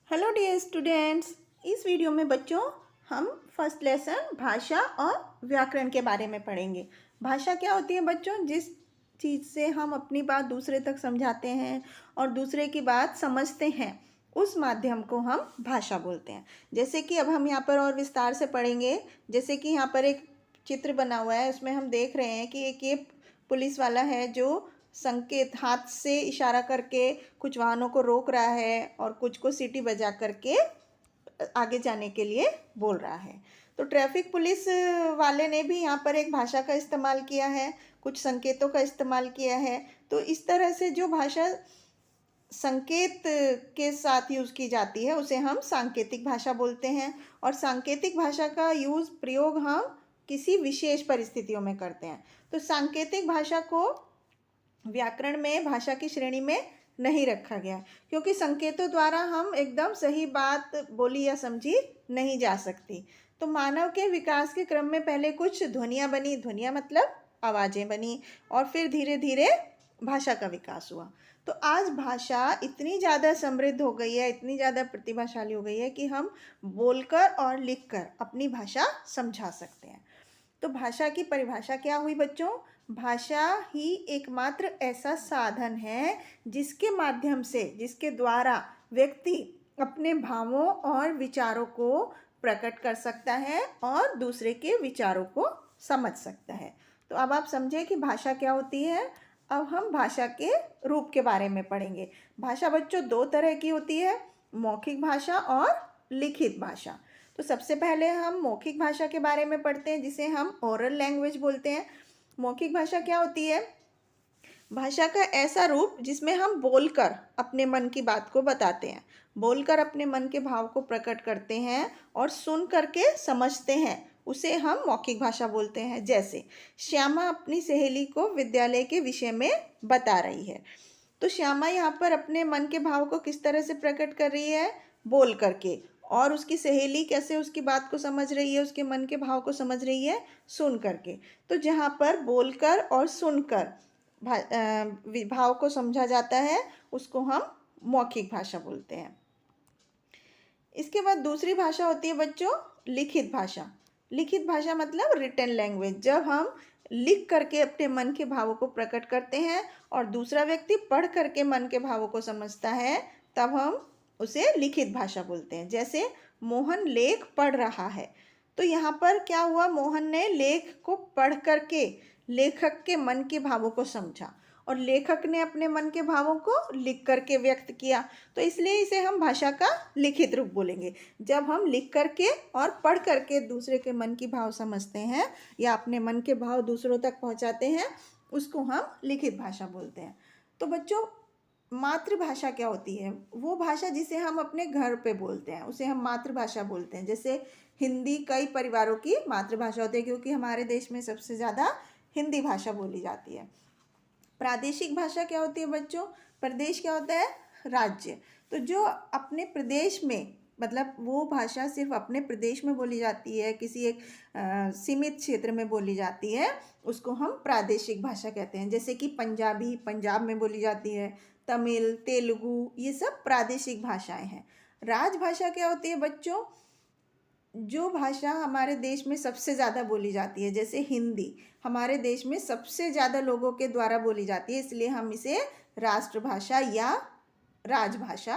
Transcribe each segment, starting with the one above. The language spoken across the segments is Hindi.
Hello dear students. इस वीडियो में बच्चों हम फर्स्ट लेसन भाषा और व्याकरण के बारे में पढ़ेंगे। भाषा क्या होती है बच्चों? जिस चीज़ से हम अपनी बात दूसरे तक समझाते हैं और दूसरे की बात समझते हैं, उस माध्यम को हम भाषा बोलते हैं। जैसे कि अब हम यहाँ पर और विस्तार से पढ़ेंगे। जैसे कि यहाँ पर एक चित्र बना हुआ है, उसमें हम देख रहे हैं कि एक ये पुलिस वाला है जो संकेत हाथ से इशारा करके कुछ वाहनों को रोक रहा है और कुछ को सीटी बजा करके आगे जाने के लिए बोल रहा है। तो ट्रैफिक पुलिस वाले ने भी यहाँ पर एक भाषा का इस्तेमाल किया है, कुछ संकेतों का इस्तेमाल किया है। तो इस तरह से जो भाषा संकेत के साथ यूज़ की जाती है उसे हम सांकेतिक भाषा बोलते हैं। और सांकेतिक भाषा का प्रयोग हम किसी विशेष परिस्थितियों में करते हैं। तो सांकेतिक भाषा को व्याकरण में भाषा की श्रेणी में नहीं रखा गया, क्योंकि संकेतों द्वारा हम एकदम सही बात बोली या समझी नहीं जा सकती। तो मानव के विकास के क्रम में पहले कुछ ध्वनियाँ बनी, ध्वनियाँ मतलब आवाज़ें बनी, और फिर धीरे धीरे भाषा का विकास हुआ। तो आज भाषा इतनी ज़्यादा समृद्ध हो गई है, इतनी ज़्यादा प्रतिभाशाली हो गई है कि हम बोलकर और लिखकर अपनी भाषा समझा सकते हैं। तो भाषा की परिभाषा क्या हुई बच्चों? भाषा ही एकमात्र ऐसा साधन है जिसके माध्यम से, जिसके द्वारा व्यक्ति अपने भावों और विचारों को प्रकट कर सकता है और दूसरे के विचारों को समझ सकता है। तो अब आप समझे कि भाषा क्या होती है। अब हम भाषा के रूप के बारे में पढ़ेंगे। भाषा बच्चों दो तरह की होती है, मौखिक भाषा और लिखित भाषा। तो सबसे पहले हम मौखिक भाषा के बारे में पढ़ते हैं, जिसे हम ओरल लैंग्वेज बोलते हैं। मौखिक भाषा क्या होती है? भाषा का ऐसा रूप जिसमें हम बोलकर अपने मन की बात को बताते हैं, बोलकर अपने मन के भाव को प्रकट करते हैं और सुन करके समझते हैं, उसे हम मौखिक भाषा बोलते हैं। जैसे श्यामा अपनी सहेली को विद्यालय के विषय में बता रही है। तो श्यामा यहाँ पर अपने मन के भाव को किस तरह से प्रकट कर रही है? बोल करके। और उसकी सहेली कैसे उसकी बात को समझ रही है, उसके मन के भाव को समझ रही है? सुन करके। तो जहाँ पर बोलकर और सुनकर भाव को समझा जाता है, उसको हम मौखिक भाषा बोलते हैं। इसके बाद दूसरी भाषा होती है बच्चों लिखित भाषा। लिखित भाषा मतलब रिटन लैंग्वेज। जब हम लिख करके अपने मन के भावों को प्रकट करते हैं और दूसरा व्यक्ति पढ़ करके मन के भावों को समझता है, तब हम उसे लिखित भाषा बोलते हैं। जैसे मोहन लेख पढ़ रहा है। तो यहाँ पर क्या हुआ? मोहन ने लेख को पढ़ करके लेखक के मन के भावों को समझा और लेखक ने अपने मन के भावों को लिख करके व्यक्त किया। तो इसलिए इसे हम भाषा का लिखित रूप बोलेंगे। जब हम लिख करके और पढ़ करके दूसरे के मन की भाव समझते हैं या अपने मन के भाव दूसरों तक पहुंचाते हैं, उसको हम लिखित भाषा बोलते हैं। तो बच्चों मातृभाषा क्या होती है? वो भाषा जिसे हम अपने घर पे बोलते हैं, उसे हम मातृभाषा बोलते हैं। जैसे हिंदी कई परिवारों की मातृभाषा होती है, क्योंकि हमारे देश में सबसे ज़्यादा हिंदी भाषा बोली जाती है। प्रादेशिक भाषा क्या होती है बच्चों? प्रदेश क्या होता है? राज्य। तो जो अपने प्रदेश में, मतलब वो भाषा सिर्फ अपने प्रदेश में बोली जाती है, किसी एक सीमित क्षेत्र में बोली जाती है, उसको हम प्रादेशिक भाषा कहते हैं। जैसे कि पंजाबी पंजाब में बोली जाती है, तमिल, तेलुगु, ये सब प्रादेशिक भाषाएं हैं। राजभाषा क्या होती है बच्चों? जो भाषा हमारे देश में सबसे ज़्यादा बोली जाती है, जैसे हिंदी हमारे देश में सबसे ज़्यादा लोगों के द्वारा बोली जाती है, इसलिए हम इसे राष्ट्रभाषा या राजभाषा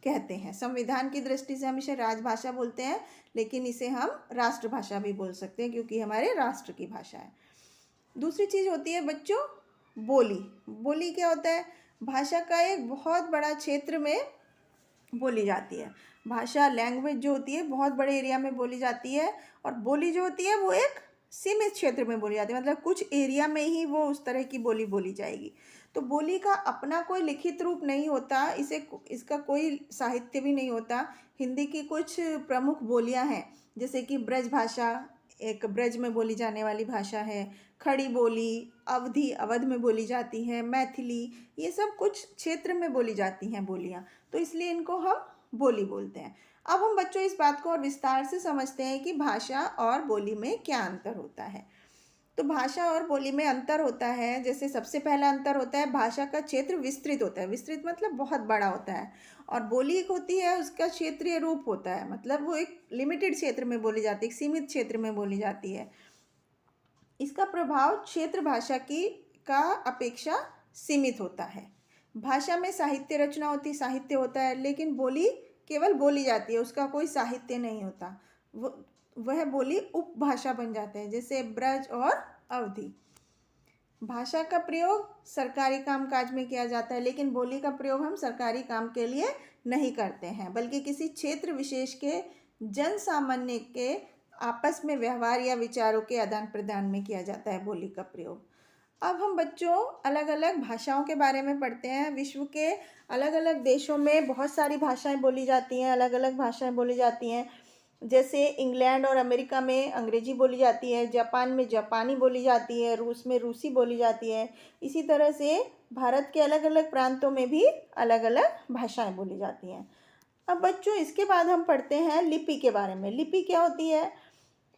कहते हैं। संविधान की दृष्टि से हम इसे राजभाषा बोलते हैं, लेकिन इसे हम राष्ट्रभाषा भी बोल सकते हैं, क्योंकि हमारे राष्ट्र की भाषा है। दूसरी चीज़ होती है बच्चों बोली। बोली क्या होता है? भाषा का एक बहुत बड़ा क्षेत्र में बोली जाती है। भाषा लैंग्वेज जो होती है बहुत बड़े एरिया में बोली जाती है, और बोली जो होती है वो एक सीमित क्षेत्र में बोली जाती है, मतलब कुछ एरिया में ही वो उस तरह की बोली बोली जाएगी। तो बोली का अपना कोई लिखित रूप नहीं होता, इसका कोई साहित्य भी नहीं होता। हिंदी की कुछ प्रमुख बोलियां हैं, जैसे कि ब्रज भाषा एक ब्रज में बोली जाने वाली भाषा है, खड़ी बोली अवधि अवध में बोली जाती है, मैथिली, ये सब कुछ क्षेत्र में बोली जाती हैं बोलियाँ, तो इसलिए इनको हम बोली बोलते हैं। अब हम बच्चों इस बात को और विस्तार से समझते हैं कि भाषा और बोली में क्या अंतर होता है। तो भाषा और बोली में अंतर होता है। जैसे सबसे पहला अंतर होता है, भाषा का क्षेत्र विस्तृत होता है। विस्तृत मतलब बहुत बड़ा होता है। और बोली एक होती है, उसका क्षेत्रीय रूप होता है, मतलब वो एक लिमिटेड क्षेत्र में बोली जाती है, एक सीमित क्षेत्र में बोली जाती है। इसका प्रभाव क्षेत्र भाषा की का अपेक्षा सीमित होता है। भाषा में साहित्य रचना होती, साहित्य होता है, लेकिन बोली केवल बोली जाती है, उसका कोई साहित्य नहीं होता। वह बोली उपभाषा बन जाते हैं, जैसे ब्रज और अवधि। भाषा का प्रयोग सरकारी कामकाज में किया जाता है, लेकिन बोली का प्रयोग हम सरकारी काम के लिए नहीं करते हैं, बल्कि किसी क्षेत्र विशेष के जन सामान्य के आपस में व्यवहार या विचारों के आदान प्रदान में किया जाता है बोली का प्रयोग। अब हम बच्चों अलग अलग भाषाओं के बारे में पढ़ते हैं। विश्व के अलग अलग देशों में बहुत सारी भाषाएं बोली जाती हैं, अलग अलग भाषाएं बोली जाती हैं। जैसे इंग्लैंड और अमेरिका में अंग्रेजी बोली जाती है, जापान में जापानी बोली जाती है, रूस में रूसी बोली जाती है। इसी तरह से भारत के अलग अलग प्रांतों में भी अलग अलग भाषाएं बोली जाती हैं। अब बच्चों इसके बाद हम पढ़ते हैं लिपि के बारे में। लिपि क्या होती है?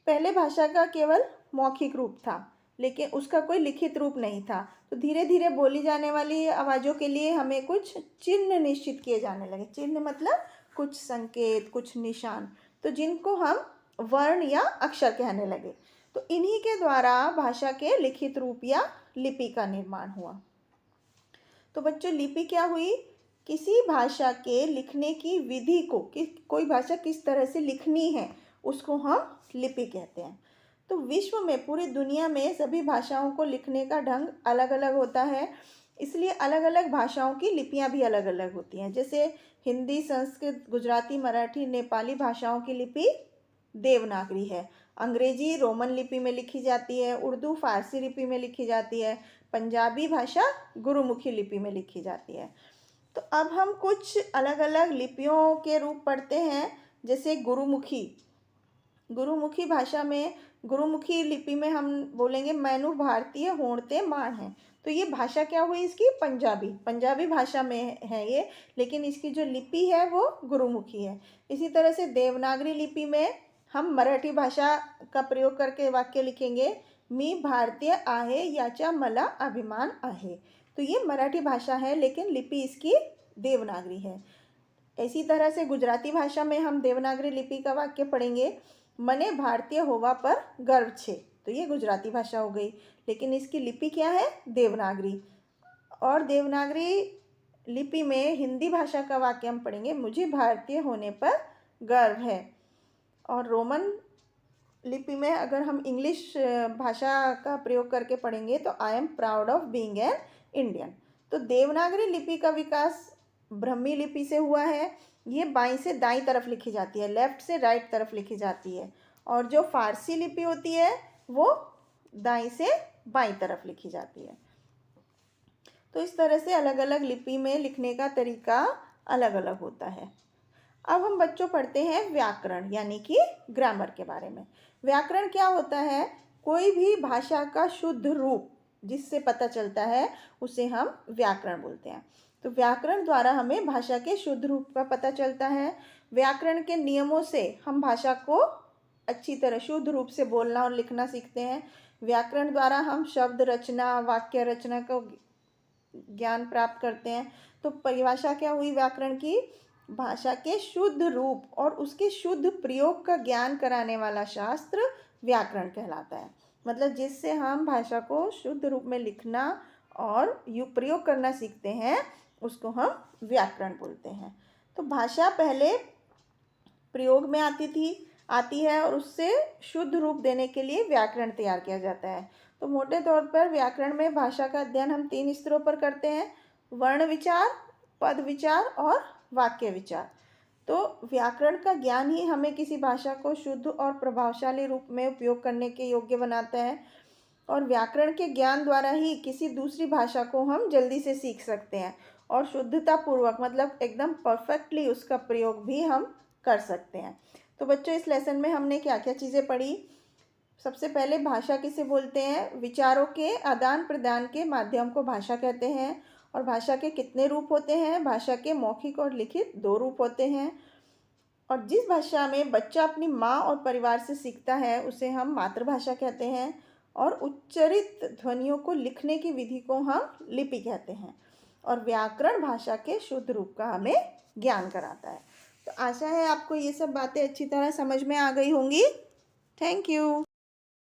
पहले भाषा का केवल मौखिक रूप था, लेकिन उसका कोई लिखित रूप नहीं था। तो धीरे धीरे बोली जाने वाली आवाज़ों के लिए हमें कुछ चिन्ह निश्चित किए जाने लगे। चिन्ह मतलब कुछ संकेत, कुछ निशान, तो जिनको हम वर्ण या अक्षर कहने लगे। तो इन्हीं के द्वारा भाषा के लिखित रूप या लिपि का निर्माण हुआ। तो बच्चों लिपि क्या हुई? किसी भाषा के लिखने की विधि को, कोई भाषा किस तरह से लिखनी है, उसको हम लिपि कहते हैं। तो विश्व में, पूरी दुनिया में सभी भाषाओं को लिखने का ढंग अलग अलग होता है, इसलिए अलग अलग भाषाओं की लिपियां भी अलग अलग होती हैं। जैसे हिंदी, संस्कृत, गुजराती, मराठी, नेपाली भाषाओं की लिपि देवनागरी है। अंग्रेजी रोमन लिपि में लिखी जाती है। उर्दू फारसी लिपि में लिखी जाती है। पंजाबी भाषा गुरुमुखी लिपि में लिखी जाती है। तो अब हम कुछ अलग अलग लिपियों के रूप पढ़ते हैं। जैसे गुरुमुखी। गुरुमुखी भाषा में, गुरुमुखी लिपि में हम बोलेंगे मैनु भारतीय होणते माण है। तो ये भाषा क्या हुई इसकी? पंजाबी। पंजाबी भाषा में है ये, लेकिन इसकी जो लिपि है वो गुरुमुखी है। इसी तरह से देवनागरी लिपि में हम मराठी भाषा का प्रयोग करके वाक्य लिखेंगे, मी भारतीय आहे याचा मला अभिमान आहे। तो ये मराठी भाषा है, लेकिन लिपि इसकी देवनागरी है। इसी तरह से गुजराती भाषा में हम देवनागरी लिपि का वाक्य पढ़ेंगे, मने भारतीय होवा पर गर्व छे। तो ये गुजराती भाषा हो गई, लेकिन इसकी लिपि क्या है? देवनागरी। और देवनागरी लिपि में हिंदी भाषा का वाक्य हम पढ़ेंगे, मुझे भारतीय होने पर गर्व है। और रोमन लिपि में अगर हम इंग्लिश भाषा का प्रयोग करके पढ़ेंगे तो I am proud of being an Indian. तो देवनागरी लिपि का विकास ब्रह्मी लिपि से हुआ है। ये बाईं से दाईं तरफ लिखी जाती है, लेफ्ट से राइट तरफ लिखी जाती है। और जो फारसी लिपि होती है वो दाईं से बाईं तरफ लिखी जाती है। तो इस तरह से अलग अलग लिपि में लिखने का तरीका अलग अलग होता है। अब हम बच्चों पढ़ते हैं व्याकरण, यानी कि ग्रामर के बारे में। व्याकरण क्या होता है? कोई भी भाषा का शुद्ध रूप जिससे पता चलता है उसे हम व्याकरण बोलते हैं। तो व्याकरण द्वारा हमें भाषा के शुद्ध रूप का पता चलता है। व्याकरण के नियमों से हम भाषा को अच्छी तरह शुद्ध रूप से बोलना और लिखना सीखते हैं। व्याकरण द्वारा हम शब्द रचना, वाक्य रचना का ज्ञान प्राप्त करते हैं। तो परिभाषा क्या हुई व्याकरण की? भाषा के शुद्ध रूप और उसके शुद्ध प्रयोग का ज्ञान कराने वाला शास्त्र व्याकरण कहलाता है। मतलब जिससे हम भाषा को शुद्ध रूप में लिखना और प्रयोग करना सीखते हैं, उसको हम व्याकरण बोलते हैं। तो भाषा पहले प्रयोग में आती है और उससे शुद्ध रूप देने के लिए व्याकरण तैयार किया जाता है। तो मोटे तौर पर व्याकरण में भाषा का अध्ययन हम 3 स्तरों पर करते हैं, वर्ण विचार, पद विचार और वाक्य विचार। तो व्याकरण का ज्ञान ही हमें किसी भाषा को शुद्ध और प्रभावशाली रूप में उपयोग करने के योग्य बनाता है। और व्याकरण के ज्ञान द्वारा ही किसी दूसरी भाषा को हम जल्दी से सीख सकते हैं और शुद्धता पूर्वक, मतलब एकदम परफेक्टली उसका प्रयोग भी हम कर सकते हैं। तो बच्चों इस लेसन में हमने क्या क्या चीज़ें पढ़ी? सबसे पहले भाषा किसे बोलते हैं? विचारों के आदान प्रदान के माध्यम को भाषा कहते हैं। और भाषा के कितने रूप होते हैं? भाषा के मौखिक और लिखित 2 रूप होते हैं। और जिस भाषा में बच्चा अपनी माँ और परिवार से सीखता है उसे हम मातृभाषा कहते हैं। और उच्चरित ध्वनियों को लिखने की विधि को हम लिपि कहते हैं। और व्याकरण भाषा के शुद्ध रूप का हमें ज्ञान कराता है। तो आशा है आपको ये सब बातें अच्छी तरह समझ में आ गई होंगी। Thank you.